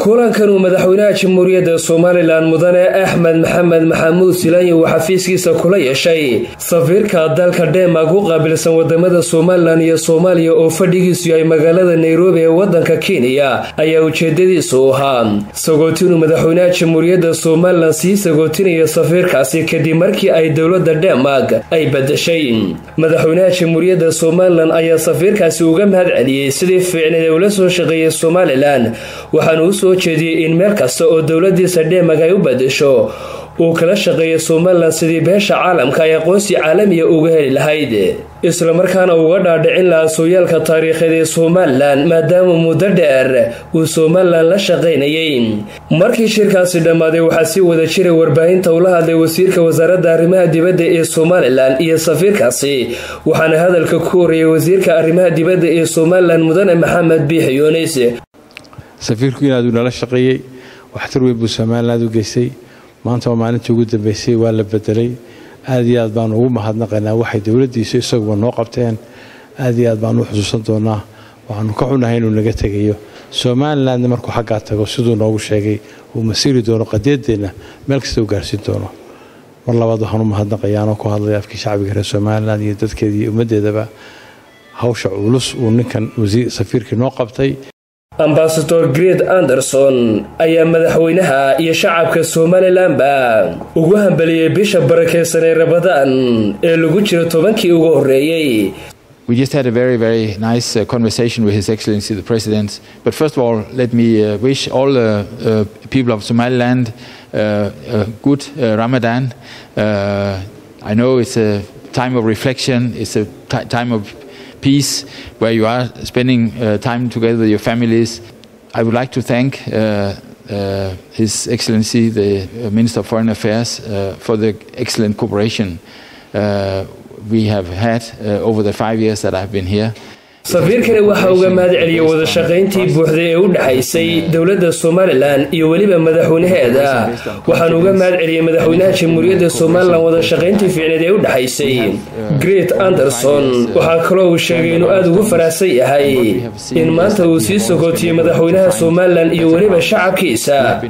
kulankan uu madaxweynaha jamhuuriyadda Soomaaliland mudane Axmed Maxamed Maxamuud Silaanyi uu xafiiskiisa kula yeeshay safiirka dalka Denmark u qaabilsan wadamada Soomaaliland iyo Soomaaliya oo fadhigiisu yahay magaalada Nairobi ee wadanka Kenya ayaa ujeedadiisu ahaa sagootin madaxweynaha jamhuuriyadda Soomaaliland si sagootinaya safiirkaasi kadib markii ay dawladda Denmark ay badashay madaxweynaha jamhuuriyadda Soomaaliland ayaa safiirkaasi uga mahadceliyay sidii fiicneed ula soo shaqeeyay Soomaaliland waxaanu soo jeediyay in meel kasta oo dawladdiisa Denmark ay u badasho uu kala shaqeeyo Soomaaliland sidii beesha caalamka ay aqoonsi caalami ah uga heli lahayd isla markaana uga dhaadhicin lahaa sooyaalka taariikheed ee Soomaaliland maadaama muddo dheer uu Soomaaliland la shaqeynayay markii shirkaasi dhamaaday waxaa si wada jiray warbaahinta ula hadlay wasiirka wasaaradda arrimaha dibadda ee Soomaaliland iyo safiirkaasi waxaana hadalka ku horreeyay wasiirka arrimaha dibadda ee Soomaaliland mudane Maxamed Biixi Yunis safiirku inaad nala shaqeeyay waxtar weyn buu Soomaaliland u geysay maanta maalintii ugu dambeysay waa la bedelay aad iyo aad baan ugu mahadnaqaynaa waxay dawladdiisu isagu noo qabteen aad iyo aad baan u xusuusan doonaa waxaanu ka xunahay inuu naga tagayo Soomaaliland markuu xagga tago sidoo noogu sheegay uu masiiri doono qadeedeena meel kasta u gaarsiin doono mar labaad waxaanu mahadnaqaynaa ku hadlay afkii shacbiga reer Soomaaliland iyo dadkeedii ummadeedaba hawsha culus uu ninkan wasiir safiirkii noo qabtay Ambassador Greg Anderson ayaa madaxweynaha iyo shacabka Soomaaliland ugu hambaliyay bisha barakeysan ee Ramadaan ee lagu jiro 10kii ugu horeeyay. We just had a very nice conversation with His Excellency the President. But first of all, let me wish all the people of Somaliland a good Ramadan. I know it's a time of reflection, it's a time of peace where you are spending time together with your families. I would like to thank His Excellency the Minister of Foreign Affairs for the excellent cooperation we have had over the 5 years that I've been here. safiirkani waxa uu mahadceliyay wada shaqeyntii buuxda ee u dhaxaysay dawladda Soomaaliland iyo waliba madaxweynaheeda waxaan uga mahadceliyay madaxweynaha jamhuuriyadda Soomaaliland wada shaqeyntii fiicneed ee u dhaxaysay Greg Anderson waxa kale oo uu sheegay inuu aad ugu faraxsan yahay in maanta uu sii sokootiyay madaxweynaha Soomaaliland iyo waliba shacabkiisa